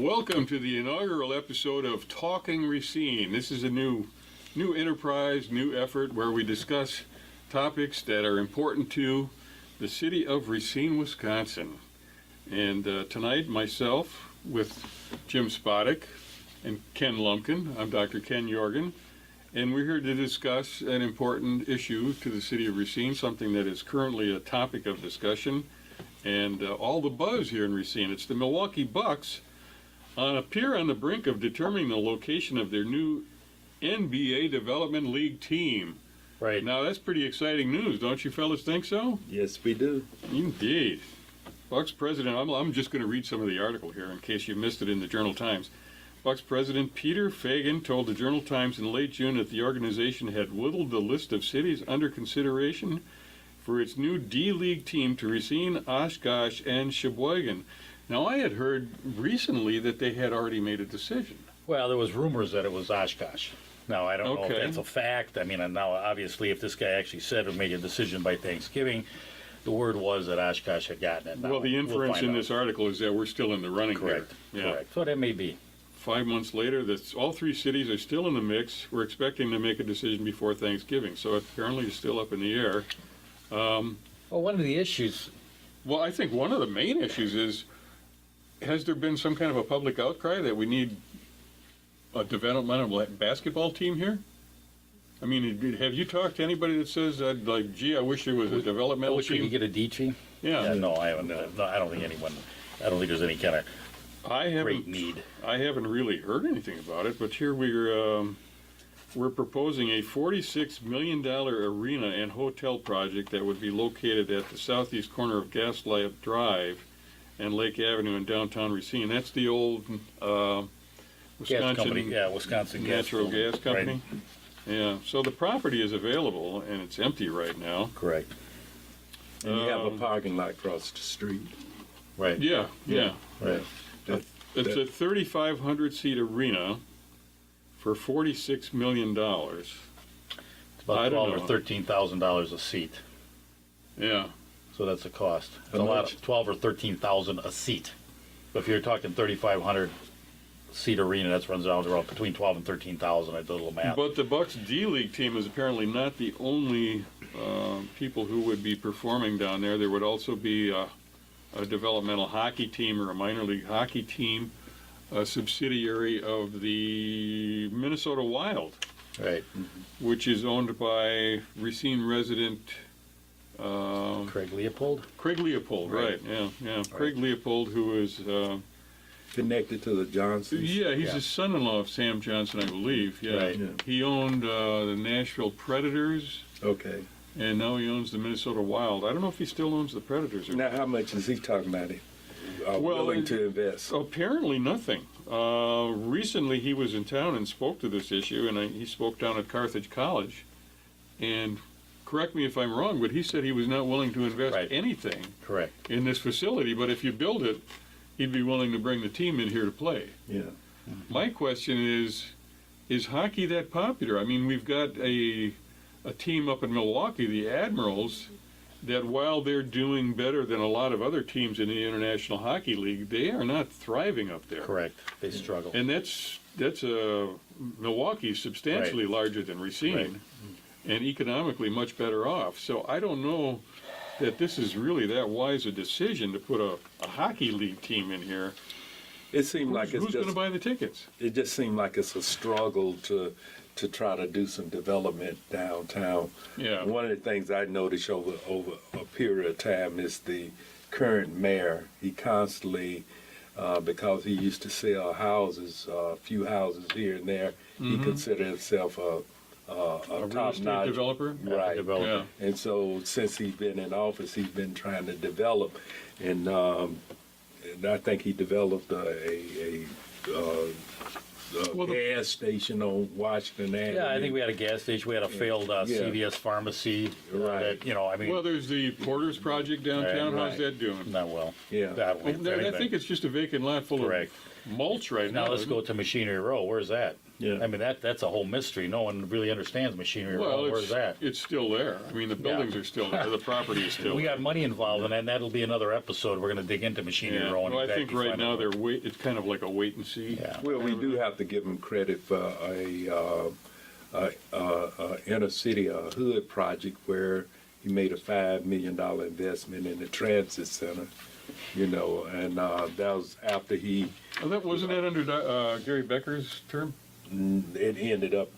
Welcome to the inaugural episode of Talking Racine. This is a new enterprise, new effort where we discuss topics that are important to the City of Racine, Wisconsin. And tonight, myself with Jim Spodek and Ken Lumpkin. I'm Dr. Ken Jorgen, and we're here to discuss an important issue to the City of Racine, something that is currently a topic of discussion and all the buzz here in Racine. It's the Milwaukee Bucks appear on the brink of determining the location of their new NBA Development League team. Right. Now, that's pretty exciting news, don't you fellas think so? Yes, we do. Indeed. Bucks president, I'm just going to read some of the article here in case you missed it in the Journal-Times. Bucks president Peter Fagan told the Journal-Times in late June that the organization had whittled the list of cities under consideration for its new D-League team to Racine, Oshkosh, and Sheboygan. Now, I had heard recently that they had already made a decision. Well, there was rumors that it was Oshkosh. Now, I don't know if that's a fact. I mean, and now, obviously, if this guy actually said or made a decision by Thanksgiving, the word was that Oshkosh had gotten it. Now, well, the inference in this article is that we're still in the running Correct. here. Yeah. Correct. So that may be. 5 months later, all three cities are still in the mix. We're expecting to make a decision before Thanksgiving, so apparently it's still up in the air. Well, one of the issues... Well, I think one of the main issues is, has there been some kind of a public outcry that we need a developmental basketball team here? I mean, have you talked to anybody that says, like, gee, I wish there was a developmental I wish team? we could get a D team? Yeah. No, I haven't. No, I don't think there's any kind of great need. I haven't really heard anything about it, but here we're proposing a $46 million arena and hotel project that would be located at the southeast corner of Gaslight Drive and Lake Avenue in downtown Racine. That's the old Wisconsin gas company. Yeah, Wisconsin natural gas company. Right. Yeah, so the property is available and it's empty right now. Correct. And you have a parking lot across the street. Right. Yeah. Right. It's a 3,500 seat arena for $46 million. It's about $12,000 or $13,000 a seat. Yeah. So that's the cost. It's a lot of $12,000 or $13,000 a seat. But if you're talking 3,500 seat arena, that runs out around between $12,000 and $13,000. I did a little math. But the Bucks D-League team is apparently not the only people who would be performing down there. There would also be a developmental hockey team or a minor league hockey team, a subsidiary of the Minnesota Wild, right, which is owned by Racine resident Craig Leopold. Craig Leopold, right? Yeah. Right. Craig Leopold, who is connected to the Johnsons. Yeah, he's the son-in-law of Sam Johnson, I believe. Yeah, right. Yeah. He owned the Nashville Predators. Okay. And now he owns the Minnesota Wild. I don't know if he still owns the Predators. Now, how much is he talking about? Willing to invest? Apparently nothing. Recently he was in town and spoke to this issue, and he spoke down at Carthage College. And correct me if I'm wrong, but he said he was not willing to invest anything in this facility, but if you build it, he'd be willing to bring the team in here to play. Yeah. Mm-hmm. My question is hockey that popular? I mean, we've got a team up in Milwaukee, the Admirals, that while they're doing better than a lot of other teams in the International Hockey League, they are not thriving up there. Correct. They struggle. And that's Milwaukee's substantially larger than Racine, and economically much better off. So I don't know that this is really that wise a decision to put a hockey league team in here. It seemed like it's who's going to buy the tickets? It just seemed like it's a struggle to try to do some development downtown. Yeah. One of the things I noticed over a period of time is the current mayor. He constantly, because he used to sell houses, a few houses here and there, he considered himself a top-notch developer. Right. Yeah. And so since he's been in office, he's been trying to develop, and I think he developed a gas station on Washington Avenue. Yeah, I think we had a gas station. We had a failed CVS pharmacy. Right. Well, there's the Porter's Project downtown. How's that doing? Not well. Yeah. Badly, I think it's just a vacant lot full of mulch right now. Now let's go to Machinery Row. Where's that? Yeah. I mean, that's a whole mystery. No one really understands machinery. Well, Where's that? it's still there. I mean, the buildings are still there. The property is still We there. got money involved in that, and that'll be another episode. We're going to dig into machinery Yeah. rowing. Well, I exactly think right find now out. it's kind of like a wait and see. Yeah. Well, we do have to give them credit for a inner city, a hood project where he made a $5 million investment in the transit center, and that was after Wasn't that under Gary Becker's term? it ended up,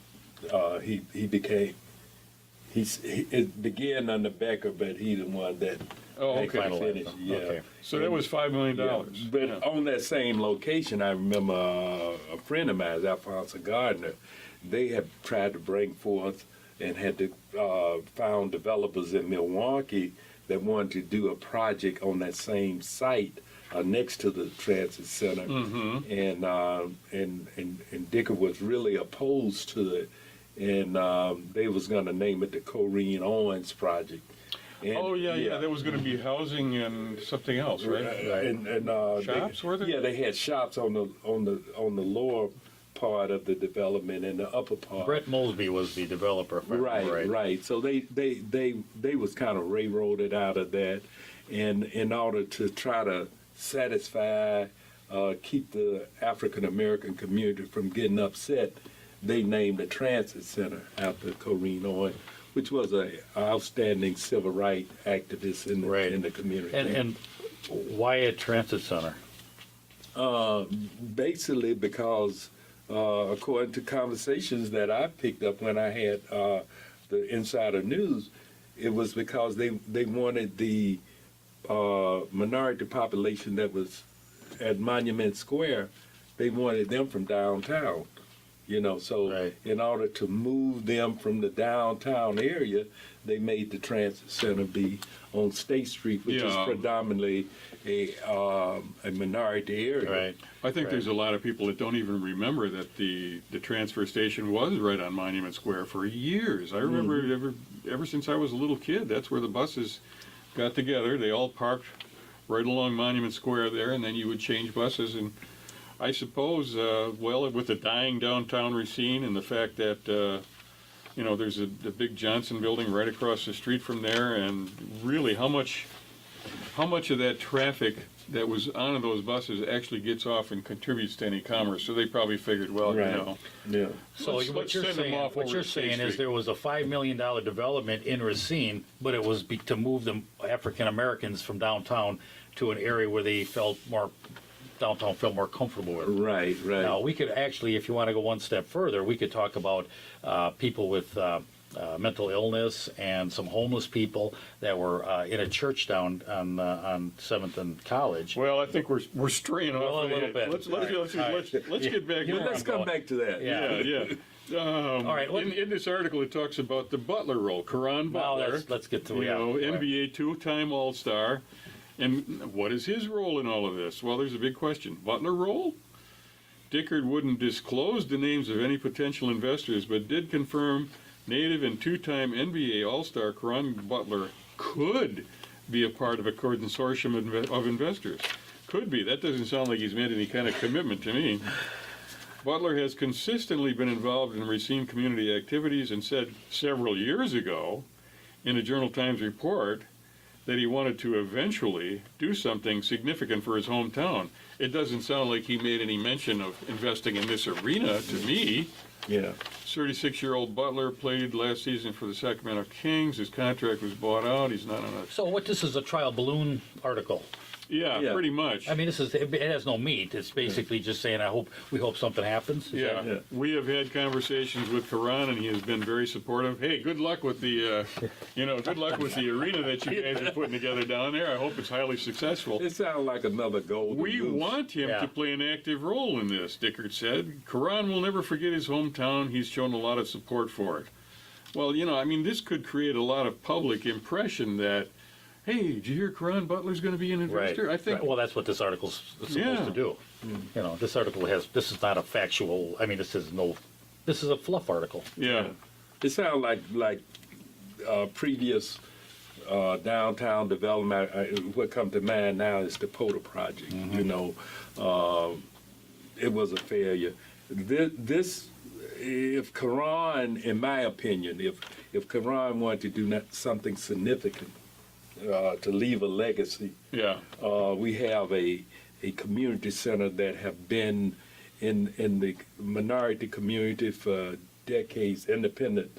it began under Becker, but he the one that Oh, okay. actually finished. Yeah. Okay. So that was $5 million. Yeah. But on that same location, I remember a friend of mine, Alphonso Gardner, they had tried to bring forth and had to found developers in Milwaukee that wanted to do a project on that same site next to the transit center, and Dicker was really opposed to it, and they was going to name it the Corrine Owens Project. And, Oh yeah. That was going to be housing and something else, right? And Shops, were there? Yeah, they had shops on the lower part of the development and the upper part. Brett Mosby was the developer. If I remember Right. So they was kind of railroaded out of that, and in order to try to satisfy, keep the African American community from getting upset, they named the transit center after Corrine Owens, which was an outstanding civil rights activist in the community. And why a transit center? Basically because, according to conversations that I picked up when I had the Insider News, it was because they wanted the minority population that was at Monument Square, they wanted them from downtown. So Right. in order to move them from the downtown area, they made the transit center be on State Street, which is Yeah. predominantly a minority area. Right. I think there's a lot of people that don't even remember that the transfer station was right on Monument Square for years. I remember ever since I was a little kid, that's where the buses got together. They all parked right along Monument Square there, and then you would change buses. And I suppose, with the dying downtown Racine and the fact that, there's the big Johnson building right across the street from there, and really how much of that traffic that was on those buses actually gets off and contributes to any commerce. So they probably figured, well, Right. Yeah. So Let's what you're send them saying, off over to State is Street. there was a $5 million development in Racine, but it was to move the African Americans from downtown to an area where they felt more comfortable with. Right. Now, we could actually, if you want to go one step further, we could talk about people with mental illness and some homeless people that were in a church down on 7th and College. Well, I think we're straying Well, off a little bit. Let's Right. get back. You know to where Let's I'm come going. back to that. Yeah. All right, what- In this article, it talks about the Butler role. Karan Now Butler, let's get to NBA two-time All-Star, and what is his role in all of this? Well, there's a big question. Butler role? Dickard wouldn't disclose the names of any potential investors, but did confirm native and two-time NBA All-Star Karan Butler could be a part of a consortium of investors. Could be. That doesn't sound like he's made any kind of commitment to me. Butler has consistently been involved in Racine community activities and said several years ago in a Journal Times report that he wanted to eventually do something significant for his hometown. It doesn't sound like he made any mention of investing in this arena to me. Yeah. 36-year-old Butler played last season for the Sacramento Kings. His contract was bought out. He's not on a... So this is a trial balloon article. Yeah, pretty much. I mean, it has no meat. It's basically just saying, we hope something happens. Is Yeah. Yeah. We have had conversations with Karan, and he has been very supportive. Hey, good luck with the, good luck with the arena that you guys are putting together down there. I hope it's highly successful. It sounds like another golden We goose. want him Yeah. to play an active role in this, Dickard said. Karan will never forget his hometown. He's shown a lot of support for it. Well, this could create a lot of public impression that, hey, did you hear Karan Butler's going to be an investor? I think. Right. Well, that's what this article's supposed to do. This article this is not a factual. I mean, this is a fluff article. Yeah. It sounds like previous downtown development. What comes to mind now is the POTA project. It was a failure. This if Quran, in my opinion, if Quran wanted to do something significant to leave a legacy, Yeah. we have a community center that have been in the minority community for decades, independent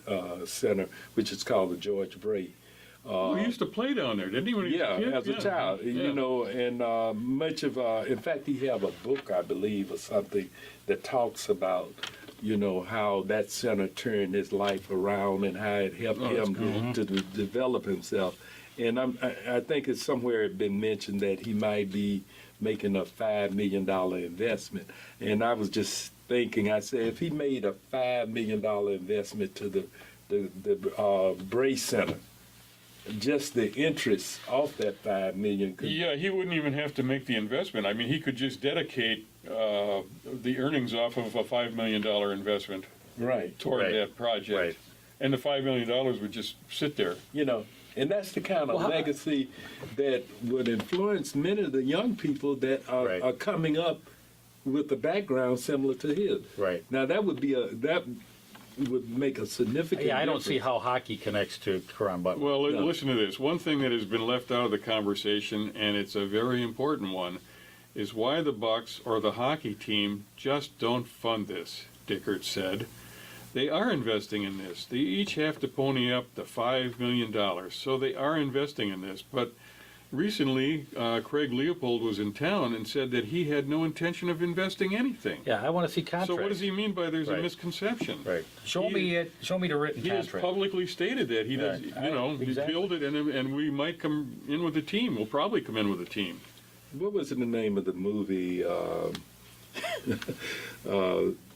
center, which is called the George Bray. He used to play down there, didn't he? When he was a kid? As a child, Yeah. you know, and much of, in fact, he have a book, I believe, or something that talks about, you know, how that center turned his life around and how it helped that's him cool. to develop himself. And I think it's somewhere been mentioned that he might be making a $5 million investment. And I was just thinking, I said, if he made a $5 million investment to the Bray Center, just the interest off that $5 million could. Yeah, he wouldn't even have to make the investment. I mean, he could just dedicate the earnings off of a $5 million investment Right. toward Right. that project. Right. And the $5 million would just sit there. You know, and that's the kind of Well, how- legacy that would influence many of the young people that are, Right. are coming up with a background similar to his. Right. Now that would make a significant. Yeah, I don't see difference. how hockey connects to Quran Butler. Well, No. listen to this. One thing that has been left out of the conversation, and it's a very important one, is why the Bucks or the hockey team just don't fund this, Dickert said. They are investing in this. They each have to pony up the $5 million, so they are investing in this. But recently, Craig Leopold was in town and said that he had no intention of investing anything. Yeah, I want to see contracts. So what does he mean by there's a Right. misconception? Right. Show me it. Show me the written He has contract. publicly stated that he does, Right. you know, he Exactly. build it, and we might come in with a team. We'll probably come in with a team. What was the name of the movie?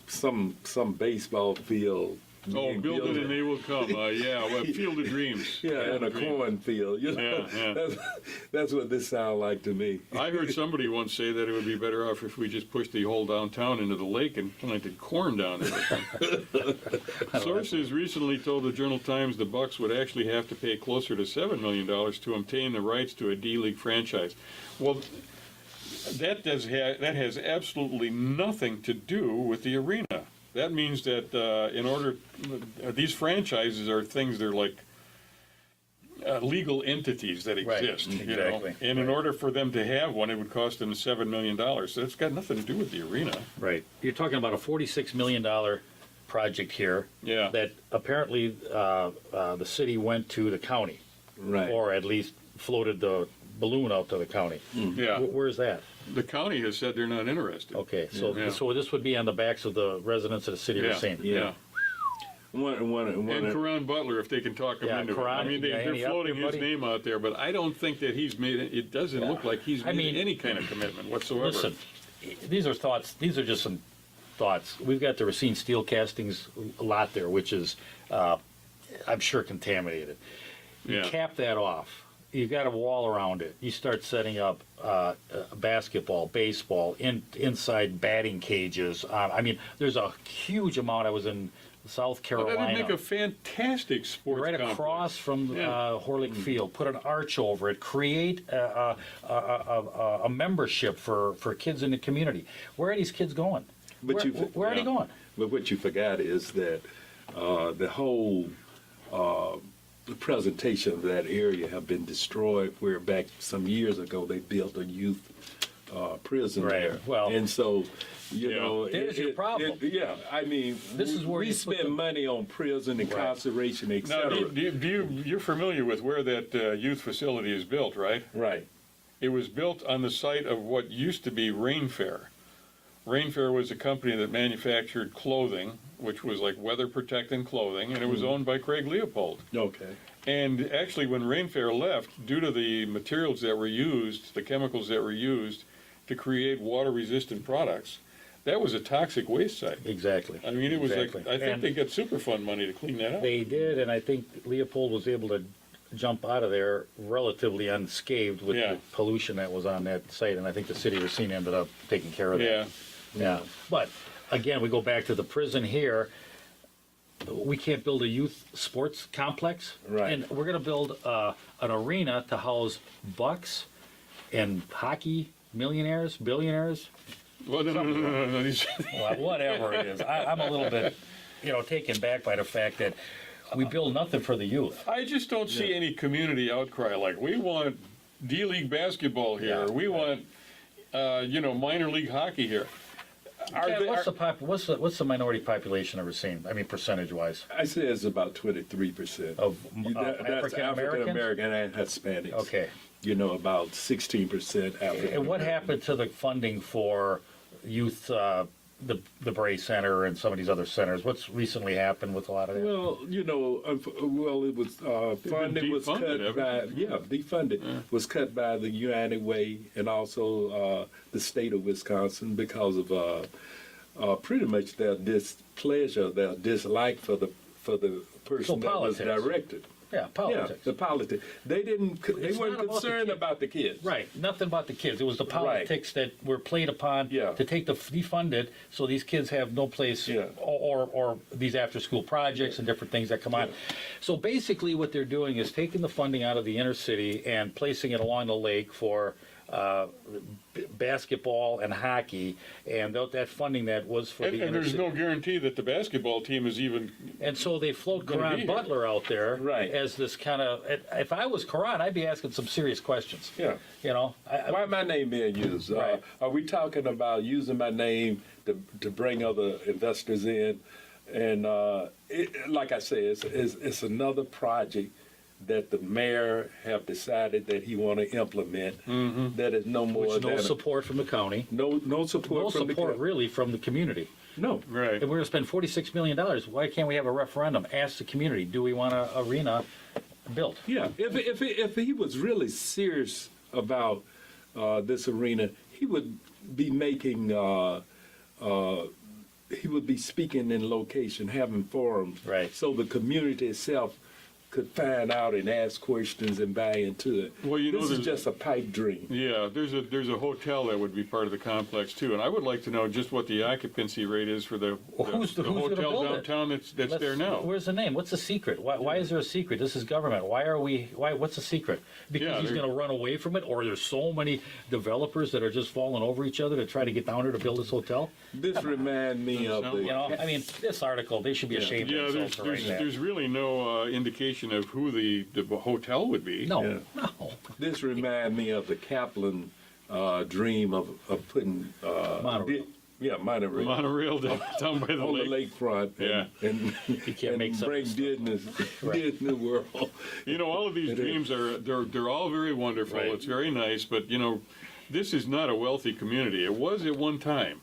Some baseball field. Oh, build it and they will come. Yeah, well, Field of Dreams. Yeah, in a Field of Dreams. cornfield. You know, Yeah, yeah. That's what this sounds like to me. I heard somebody once say that it would be better off if we just pushed the whole downtown into the lake and planted corn down there. Sources recently told the Journal-Times the Bucks would actually have to pay closer to $7 million to obtain the rights to a D-League franchise. Well, that has absolutely nothing to do with the arena. That means that these franchises are things, they're like legal entities that Right, exist. You exactly. know? And in order for them to have one, it would cost them $7 million. So it's got nothing to do with the arena. Right. You're talking about a $46 million project here Yeah. that apparently the city went to the county, Right. or at least floated the balloon out to the county. Yeah. Where's that? The county has said they're not interested. Okay, so Yeah. so this would be on the backs of the residents of the city of Yeah. Racine. Yeah. One, And Karan Butler, if they can talk him Yeah, into Karan, it. I mean, yeah, they're any up floating there, his buddy? name out there, but I don't think that he's made it. It doesn't look like he's I made mean, any kind of commitment whatsoever. Listen, these are thoughts. These are just some thoughts. We've got the Racine Steel Castings lot there, which is, I'm sure, contaminated. You Yeah. cap that off. You've got a wall around it. You start setting up basketball, baseball, inside batting cages. I mean, there's a huge amount. I was in South Well, Carolina. that'd make a fantastic sports Right complex. across from Yeah. Horlick Field, put an arch over it, create a membership for kids in the community. Where are these kids going? But Where are they yeah. going? But what you forgot is that the whole the presentation of that area have been destroyed. Where back some years ago they built a youth prison Right. there. Well, and so you Yeah. know, There's your problem. yeah, I mean, This is where we you put spend the- money on prison and Right. incarceration, Now, etc. you're familiar with where that youth facility is built, right? Right. It was built on the site of what used to be Rainfair. Rainfair was a company that manufactured clothing, which was like weather-protecting clothing, and it was owned by Craig Leopold. Okay. And actually, when Rainfair left, due to the materials that were used, the chemicals that were used to create water-resistant products, that was a toxic waste site. Exactly. I mean, it was Exactly. like, I think And they got Superfund money to clean that up. They did, and I think Leopold was able to jump out of there relatively unscathed with Yeah. the pollution that was on that site, and I think the city of Racine ended up taking care of that. Yeah, Yeah, but again, we go back to the prison here. We can't build a youth sports complex, Right. and we're going to build an arena to house bucks and hockey millionaires, billionaires, well, no. well, whatever it is. I'm a little bit. taken back by the fact that we build nothing for the youth. I just don't see any community outcry like we want D-League basketball here. Yeah. We want, minor league hockey here. Ken, what's the minority population of Racine? I mean, percentage-wise. I say it's about 23% Of That's African African Americans? American and Hispanics. Okay. About 16% African. And what happened to the funding for youth, the Bray Center and some of these other centers? What's recently happened with a lot of that? Well, it was funding was cut defunded, by defunded was cut by the United Way and also the state of Wisconsin because of pretty much their displeasure, their dislike for the person that was politics. directed. Yeah, politics. Yeah, the politics. They It's weren't not about the concerned kids. about the kids. Right, nothing about the kids. It was the politics that were played upon Yeah. to take the defunded, so these kids have no place, Yeah. or these after-school projects and different things that come on. So basically, what they're doing is taking the funding out of the inner city and placing it along the lake for basketball and hockey, and that funding that was for the And inner there's city. no guarantee that the basketball team is even. And so they float Gonna be Karan here. Butler out there Right. as this kind of. If I was Karan, I'd be asking some serious questions. Yeah. Why my name being used? Right. Are we talking about using my name to bring other investors in? And like I said, it's another project that the mayor have decided that he want to implement. That is no more Which than no support from the county, no support no from support the really from the community. no. Right. If we're going to spend $46 million, why can't we have a referendum? Ask the community, do we want an arena built? Yeah, if he was really serious about this arena, he would be making. He would be speaking in location, having forums, Right. so the community itself could find out and ask questions and buy into it. Well, this is there's- just a pipe dream. Yeah, there's a hotel that would be part of the complex too, and I would like to know just what the occupancy rate is for the Who's gonna hotel build it? downtown that's there Let's- now. Where's the name? What's the secret? Why is there a secret? This is government. What's the secret? Because Yeah, he's there- going to run away from it, or there's so many developers that are just falling over each other to try to get down there to build this hotel? This reminds me of sound the. I mean, this article, they should be ashamed Yeah, of themselves for writing that. there's really no indication of who the hotel would be. No, Yeah. no. This reminds me of the Kaplan dream of putting. Monorail. Monorail. Monorail down by the On the lake. lakefront, and can't make something bring Disney World. All of these It dreams they're all very wonderful. Right. It's very nice, but this is not a wealthy community. It was at one time.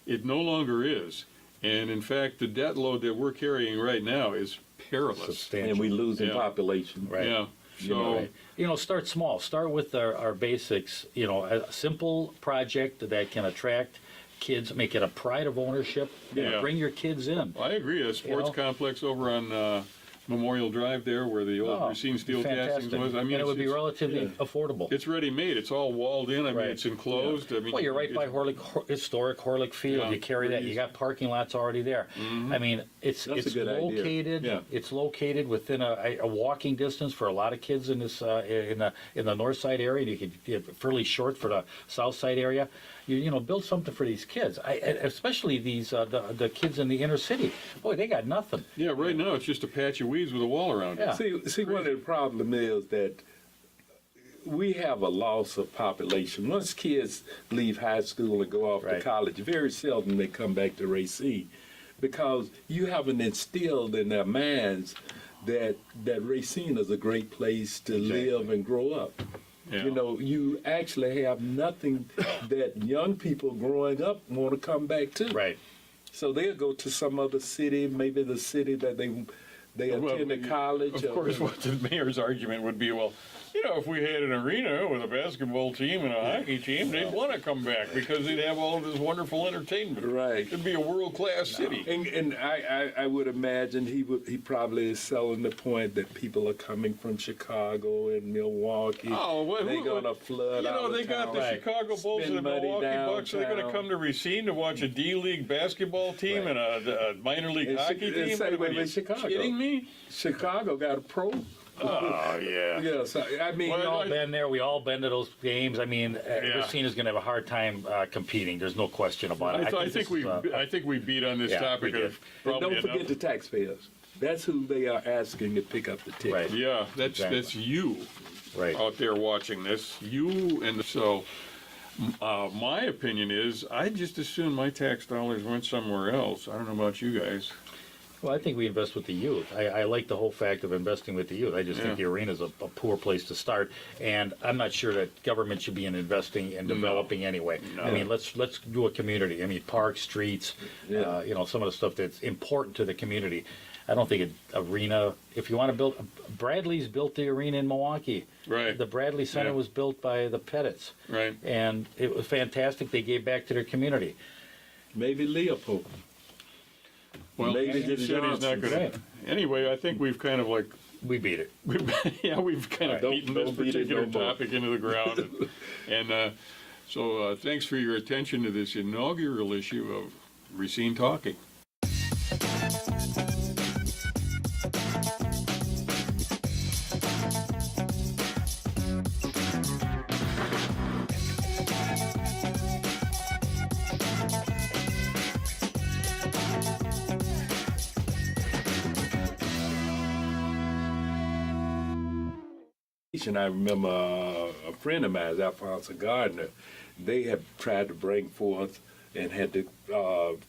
It no longer is. And in fact, the debt load that we're carrying right now is perilous. Substantial. And we losing Yeah. population. Right. Yeah. So Right. Start small. Start with our basics. A simple project that can attract kids, make it a pride of ownership. Yeah. Bring your kids in. I agree. A sports complex over on Memorial Drive there, where the old Racine Steel Castings Fantastic. was. I mean, and it would be it's- relatively affordable. It's ready made. It's all walled in. I mean, Right. it's enclosed. I mean, Well, you're right by historic Horlick Field. Yeah, You carry that. You breeze. got parking lots already there. I mean, it's That's a good idea. located. Yeah. It's located within a walking distance for a lot of kids in this in the north side area. You could get fairly short for the south side area. You build something for these kids, especially these the kids in the inner city. Boy, they got nothing. Yeah, right now it's just a patch of weeds with a wall around Yeah. it. See, one of the problem is that we have a loss of population. Once kids leave high school and go off Right. to college, very seldom they come back to Racine, because you haven't instilled in their minds that Racine is a great place to live and grow up. Yeah. You actually have nothing that young people growing up want to come back to. Right. So they'll go to some other city, maybe the city that they Well, attended college. Of course, what the mayor's argument would be, well, if we had an arena with a basketball team and a hockey team, they'd want to come back because they'd have all of this wonderful entertainment. Right. It'd be a world-class city. And I would imagine he probably is selling the point that people are coming from Chicago and Milwaukee. Oh, well, they're gonna flood out of they got the town. Chicago Bulls and the Spend money Milwaukee Bucks. They're going to downtown. come to Racine to watch a D-League basketball team and a minor league And hockey team. say, What, wait, are you Chicago. kidding me? Chicago got a pro. Oh, yeah. Yes, I mean, Well, We've all been there. We all been to those games. I mean, Racine is going to have a hard time competing. There's no question about it. I think we beat on this Yeah, topic. we did. and don't forget enough. the taxpayers. That's who they are asking to pick up the ticket. Right. Yeah, that's Exactly. you Right. out there watching this. You and so. My opinion is, I just assume my tax dollars went somewhere else. I don't know about you guys. Well, I think we invest with the youth. I like the whole fact of investing with the youth. I just think the arena is a poor place to start, and I'm not sure that government should be in investing and developing anyway. No. I mean, let's do a community. I mean, parks, streets, some of the stuff that's important to the community. I don't think an arena. If you want to build, Bradley's built the arena in Milwaukee. Right. The Bradley Center Yeah. was built by the Pettits. Right. And it was fantastic. They gave back to their community. Maybe Leopold. Well, Maybe you the said he's not Johnsons. going to. Anyway, I think we've kind of like, We beat it. we've kind of Don't- beaten this don't beat it particular no more. topic into the ground. So thanks for your attention to this inaugural issue of Racine Talking. I remember a friend of mine, Alphonsa Gardner, they had tried to bring forth and had to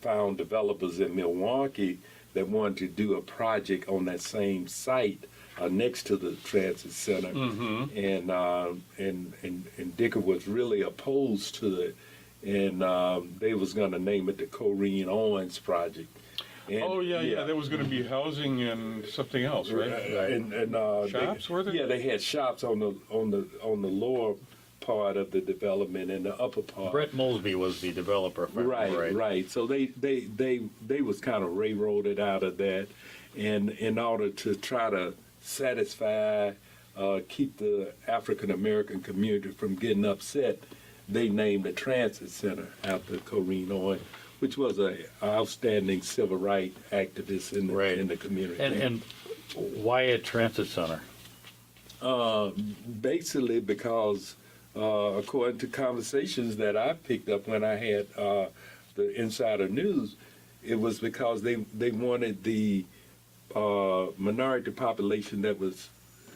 found developers in Milwaukee that wanted to do a project on that same site next to the transit center, and Dicker was really opposed to it, and they was going to name it the Corrine Owens Project. And, Oh, yeah. There was going to be housing and something else, right? Shops, were there? Yeah, they had shops on the lower part of the development and the upper part. Brett Mosby was the developer. If I remember Right. So they was kind of railroaded out of that, and in order to try to satisfy, keep the African American community from getting upset, they named the transit center after Corrine Owens, which was an outstanding civil rights activist in the community. And why a transit center? Basically because, according to conversations that I picked up when I had the Insider News, it was because they wanted the minority population that was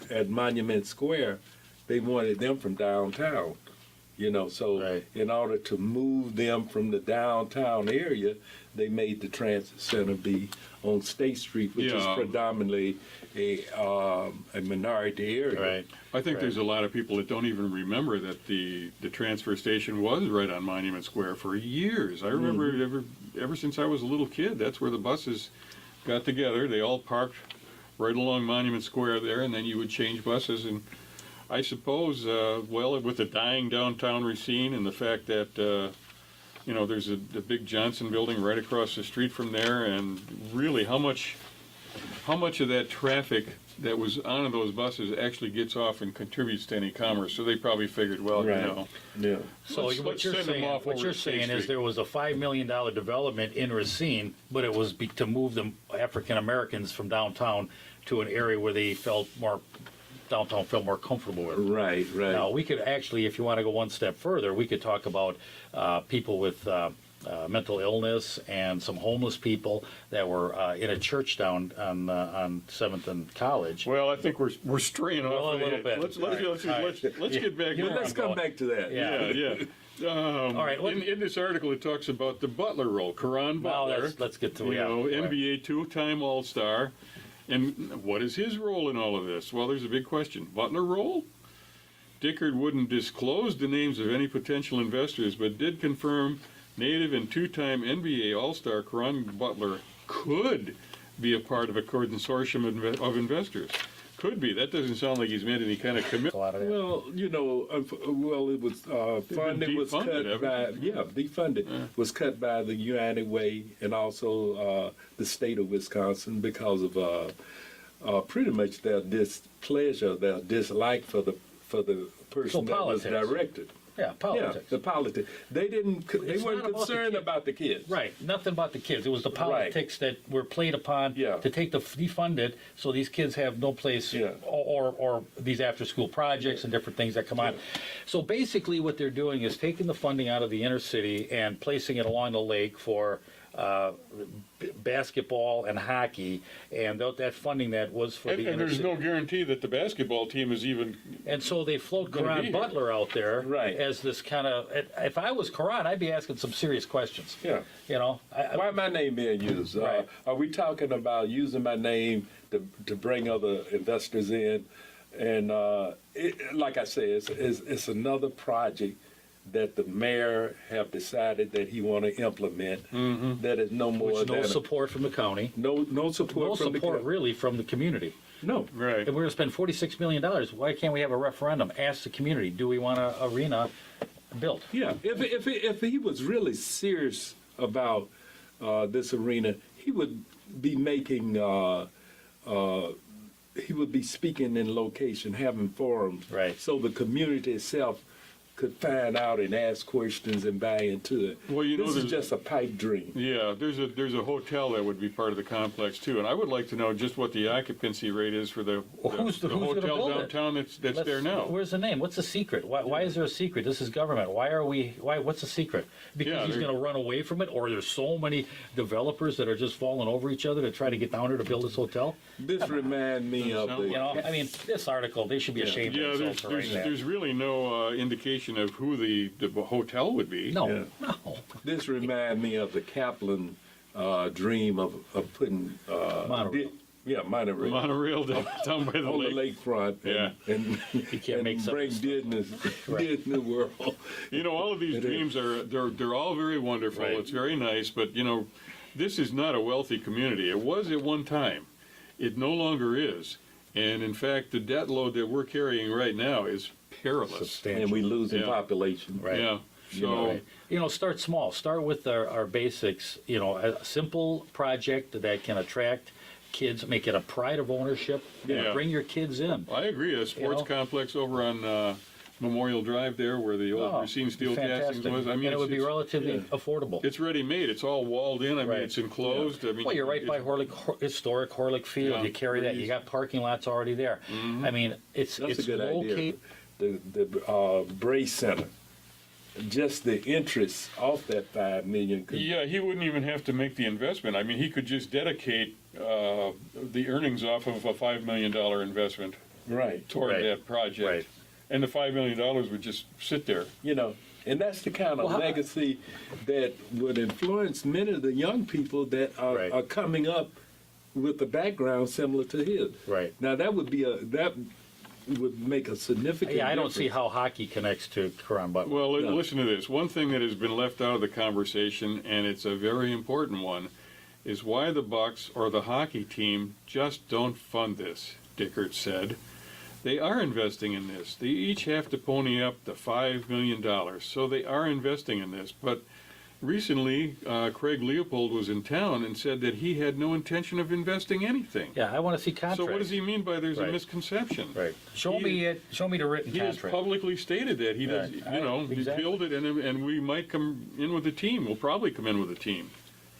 at Monument Square, they wanted them from downtown. So in order to move them from the downtown area, they made the transit center be on State Street, which is predominantly a minority area. Right. I think there's a lot of people that don't even remember that the transfer station was right on Monument Square for years. I remember ever since I was a little kid, that's where the buses got together. They all parked right along Monument Square there, and then you would change buses. And I suppose, with the dying downtown Racine and the fact that, there's the big Johnson building right across the street from there, and really how much of that traffic that was on those buses actually gets off and contributes to any commerce. So they probably figured, well, Yeah. So Let's what you're send them saying, off what over you're to State saying is Street. there was a $5 million development in Racine, but it was to move the African Americans from downtown to an area where they felt more comfortable with. Right. Now, we could actually, if you want to go one step further, we could talk about people with mental illness and some homeless people that were in a church down on 7th and College. Well, I think we're straying off Well, a of little it. bit. Let's All get back. Let's come back to that. Yeah. All right. In this article, it talks about the Butler role. Karan Butler. Let's get to NBA two-time All-Star. And what is his role in all of this? Well, there's a big question. Butler role? Dickard wouldn't disclose the names of any potential investors, but did confirm native and two-time NBA All-Star Karan Butler could be a part of a consortium of investors. Could be. That doesn't sound like he's made any kind of commitment. A lot of that. Well, it was funded was cut defunded, by defunded was cut by the United Way and also the state of Wisconsin because of pretty much their displeasure, their dislike for the person that was politics. directed. Yeah, politics. Yeah, the politics. They It's weren't not about the concerned kids. about the kids. Right, nothing about the kids. It was the politics that were played upon Yeah. to take the defund it, so these kids have no place, Yeah. or these after-school projects and different things that come on. So basically, what they're doing is taking the funding out of the inner city and placing it along the lake for basketball and hockey, and that funding that was for And, the and inner there's city. no guarantee that the basketball team is even. And so they float Gonna be Karan here. Butler out there Right. as this kind of. If I was Karan, I'd be asking some serious questions. Yeah. You know, Why my name being used? Right. Are we talking about using my name to bring other investors in? And like I said, it's another project that the mayor have decided that he want to implement. That is no more with than no support from the county, no support no from support the really from the community. no. Right. If we're going to spend $46 million, why can't we have a referendum? Ask the community, do we want an arena built? Yeah, if he was really serious about this arena, he would be making. He would be speaking in location, having forums, Right. so the community itself could find out and ask questions and buy into it. Well, you know, this is there's- just a pipe dream. Yeah, there's a hotel that would be part of the complex too, and I would like to know just what the occupancy rate is for the Who's gonna hotel build it? downtown that's Let's- there now. Where's the name? What's the secret? Why is there a secret? This is government. What's the secret? Because Yeah, he's there- going to run away from it, or there's so many developers that are just falling over each other to try to get down here to build this hotel? This reminds me of sound the. You know, I mean, this article, they should be ashamed Yeah, of there's themselves for writing that. there's really no indication of who the hotel would be. No, Yeah. no. This reminds me of the Kaplan dream of putting. Monorail. Monorail. Monorail down by the On the lake. lakefront, and can't make something bring Disney World. You know, all of these It dreams they're all very wonderful. Right. It's very nice, but you know, this is not a wealthy community. It was at one time. It no longer is. And in fact, the debt load that we're carrying right now is perilous. Substantial. And we losing Yeah. population. Right. Yeah. You So know, Right. You know, start small. Start with our basics. You know, a simple project that can attract kids, make it a pride of ownership. Yeah. Bring your kids in. I agree. A sports know? complex over on Memorial Drive there, where the old Oh, Racine Steel fantastic. Castings was. I mean, and it would be it's, relatively affordable. it's ready made. It's all walled in. I mean, Right. it's enclosed. I mean, Well, you're right by it's- historic Horlick Field. Yeah. You carry that. You got parking lots already there. I mean, that's it's a good located. idea. The Brace Center, just the interest off that $5 million. Could, Yeah, he wouldn't even have to make the investment. I mean, he could just dedicate the earnings off of a $5 million investment right. toward Right. that project. Right. And the $5 million would just sit there. You know, and that's the kind of Well, how- legacy that would influence many of the young people that Right. are coming up with a background similar to his. Right. Now that would make a significant. Yeah, I don't see difference. how hockey connects to Karan Butler. Well, No. listen to this. One thing that has been left out of the conversation, and it's a very important one, is why the Bucks or the hockey team just don't fund this, Dickert said. They are investing in this. They each have to pony up the $5 million, so they are investing in this. But recently, Craig Leopold was in town and said that he had no intention of investing anything. Yeah, I want to see contracts. So what does he mean by there's a Right. misconception? Right. Show He- me it. Show me the written He has contract. publicly stated that he does. Right. You know, Exactly. he build it, and we might come in with a team. We'll probably come in with a team.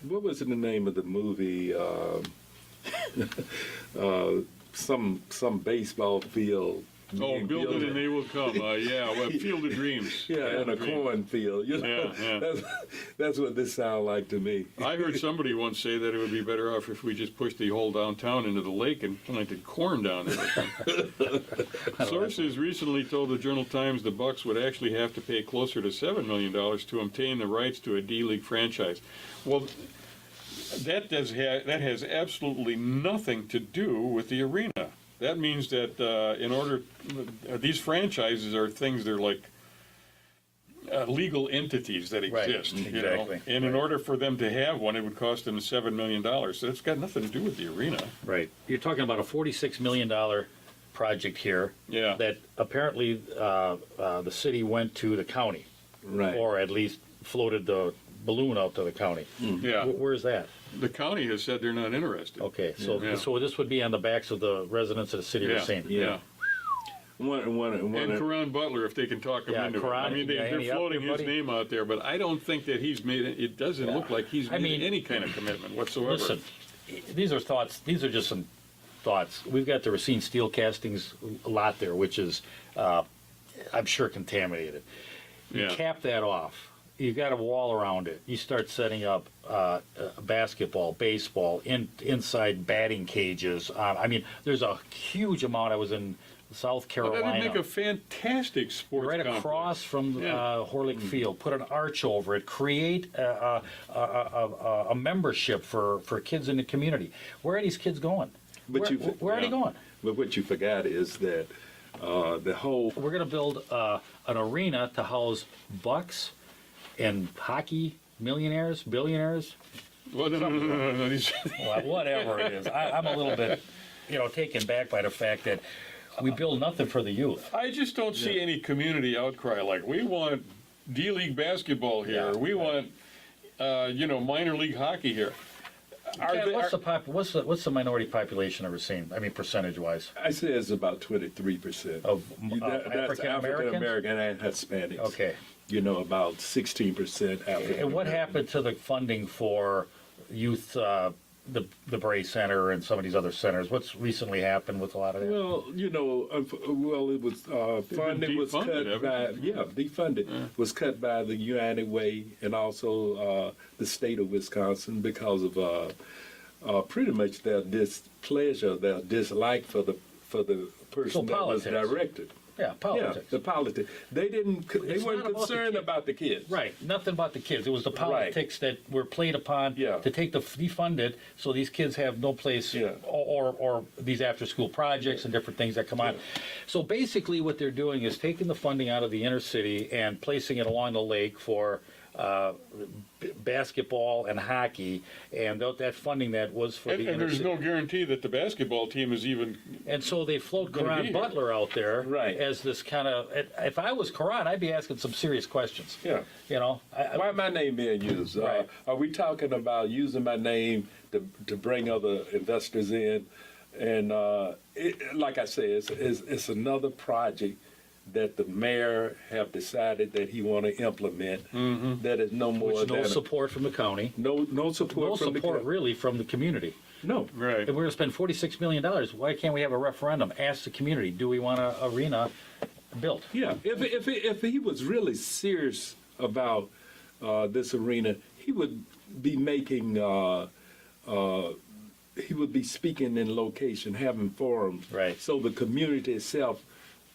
What was the name of the movie? Some baseball field. Oh, being build it built. and they will come. Yeah, well, Field of Dreams. Yeah, Field in a of Dreams. cornfield. You know, Yeah. that's what this sounds like to me. I heard somebody once say that it would be better off if we just pushed the whole downtown into the lake and planted corn down there. Sources recently told the Journal-Times the Bucks would actually have to pay closer to $7 million to obtain the rights to a D-League franchise. Well, that has absolutely nothing to do with the arena. That means that these franchises are things, they're like legal entities that Right, exist. You know? exactly. And in order for them to have one, it would cost them $7 million. So it's got nothing to do with the arena. Right. You're talking about a $46 million project here Yeah. that apparently the city went to the county, Right. or at least floated the balloon out to the county. Yeah. Where's that? The county has said they're not interested. Okay, so Yeah. so this would be on the backs of the residents of the city of Yeah. Racine. Yeah. And Karan Butler, if they can talk him Yeah, into Karan, it. I mean, yeah, they're any up floating there, his buddy? name out there, but I don't think that he's made it. It doesn't look like he's I made mean, any kind of commitment whatsoever. Listen, these are thoughts. These are just some thoughts. We've got the Racine steel castings lot there, which is, I'm sure, contaminated. You Yeah. cap that off. You got a wall around it. You start setting up basketball, baseball, inside batting cages. I mean, there's a huge amount. I was in South Well, Carolina. that'd make a fantastic sports Right complex. across from Yeah. Horlick Field, put an arch over it, create a membership for kids in the community. Where are these kids going? But Where are they yeah. going? But what you forgot is that the whole We're going to build an arena to house bucks and hockey millionaires, billionaires, Well, no. These- whatever it is. I'm a little bit, taken back by the fact that we build nothing for the youth. I just don't see any community outcry like we want D-League basketball here. Yeah, Or we want, minor league hockey here. Ken, what's the minority population of Racine? I mean, percentage-wise. I say it's about 23% Of That's African Americans? American and Hispanics. Okay. About 16% African. And what happened to the funding for youth, the Bray Center and some of these other centers? What's recently happened with a lot of that? Well, it was funding was cut defunded, haven't defunded was cut by the United Way and also the state of Wisconsin because of pretty much their displeasure, their dislike for the person that was politics. directed. Yeah, politics. Yeah, the politics. They didn't. They It's weren't not about the concerned kids. about the kids. Right, nothing about the kids. It was the politics that were played upon Yeah. to take the defund it, so these kids have no place, Yeah. or these after-school projects and different things that come on. So basically, what they're doing is taking the funding out of the inner city and placing it along the lake for basketball and hockey, and that funding that was for And, the and inner there's city. no guarantee that the basketball team is even. And so they float Gonna be Karan here. Butler out there Right. as this kind of. If I was Karan, I'd be asking some serious questions. Yeah. Why my name being used? Right. Are we talking about using my name to bring other investors in? And like I said, it's another project that the mayor have decided that he want to implement. That is no more Which than no support from the county, no support no from support the really from the community. no. Right. If we're going to spend $46 million, why can't we have a referendum? Ask the community, do we want an arena built? Yeah, if he was really serious about this arena, he would be making. He would be speaking in location, having forums, Right. so the community itself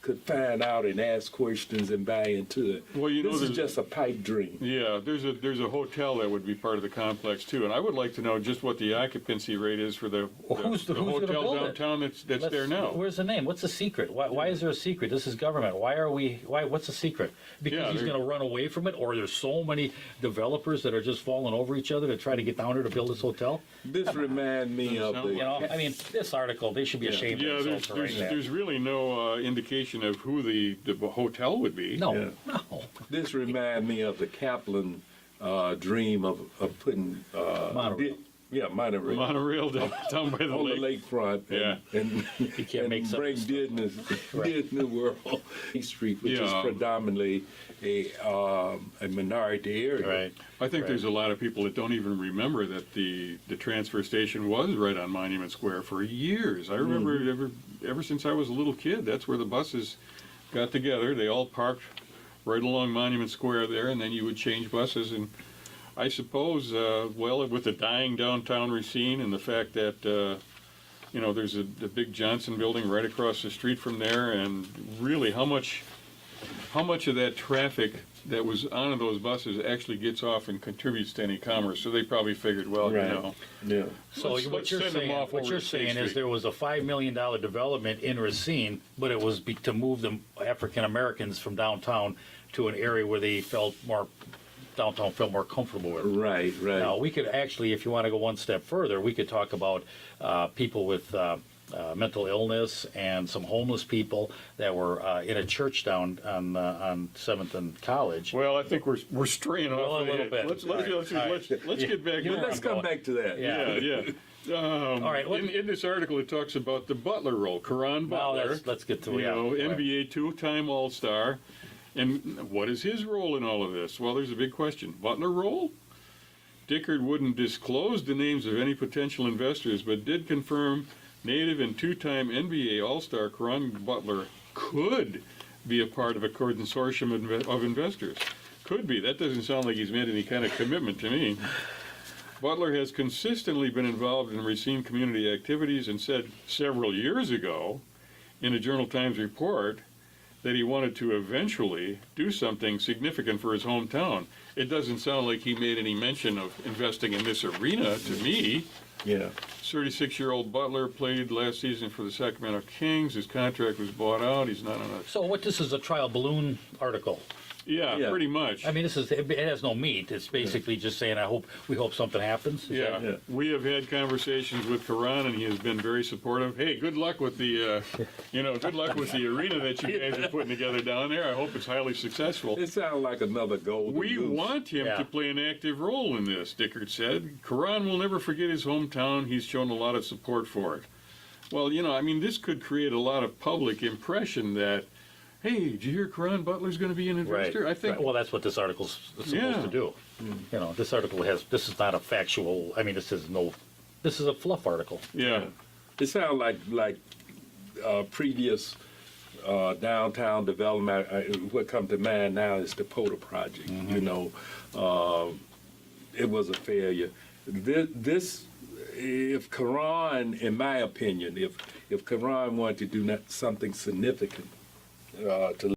could find out and ask questions and buy into it. Well, this is there's- just a pipe dream. Yeah, there's a hotel that would be part of the complex too, and I would like to know just what the occupancy rate is for the Who's gonna hotel build it? downtown that's there now. Where's the name? What's the secret? Why is there a secret? This is government. What's the secret? Because Yeah, he's there- going to run away from it, or there's so many developers that are just falling over each other to try to get down there to build this hotel? This reminds me of sound the. I mean, this article, they should be ashamed Yeah, of there's themselves for writing that. there's really no indication of who the hotel would be. No, Yeah. no. This reminds me of the Kaplan dream of putting. Monorail. Monorail. Monorail down by the On the lake. lakefront, and You can't make something bring Disney World Street, which is Yeah. predominantly a minority area. Right. I think there's a lot of people that don't even remember that the transfer station was right on Monument Square for years. I remember ever since I was a little kid, that's where the buses got together. They all parked right along Monument Square there, and then you would change buses. And I suppose, with the dying downtown Racine and the fact that, there's the big Johnson building right across the street from there, and really how much of that traffic that was on those buses actually gets off and contributes to any commerce. So they probably figured, well, Right. Yeah. So Let's what you're send them saying, off over to State is Street. there was a $5 million development in Racine, but it was to move the African Americans from downtown to an area where they felt more comfortable with. Right. Now, we could actually, if you want to go one step further, we could talk about people with mental illness and some homeless people that were in a church down on 7th and College. Well, I think we're straying Well, off a little ahead. bit. Let's All right. get back. Yeah. Let's come back to that. Yeah. All right, in this article, it talks about the Butler role, Karan Now Butler. let's get to You yeah, know, right. NBA two-time All-Star. And what is his role in all of this? Well, there's a big question. Butler role? Dickard wouldn't disclose the names of any potential investors, but did confirm native and two-time NBA All-Star Karan Butler could be a part of a consortium of investors. Could be. That doesn't sound like he's made any kind of commitment to me. Butler has consistently been involved in Racine community activities and said several years ago in a Journal Times report that he wanted to eventually do something significant for his hometown. It doesn't sound like he made any mention of investing in this arena to me. Yeah. 36-year-old Butler played last season for the Sacramento Kings. His contract was bought out. He's not on a... So what this is a trial balloon article. Yeah, pretty much. I mean, it has no meat. It's basically just saying, we hope something happens. Is Yeah. that- We have had conversations with Karan, and he has been very supportive. Hey, good luck with the, good luck with the arena that you guys are putting together down there. I hope it's highly successful. It sounds like another golden We goose. want him Yeah. to play an active role in this, Dickard said. Karan will never forget his hometown. He's shown a lot of support for it. Well, this could create a lot of public impression that, hey, did you hear Karan Butler's going to be an investor? I think. Right. Well, that's what this article's supposed to do. This article this is not a factual. I mean, this is a fluff article. Yeah. It sounds like previous downtown development. What comes to mind now is the POTA project. It was a failure. This if Karan, in my opinion, if Karan wanted to do something significant to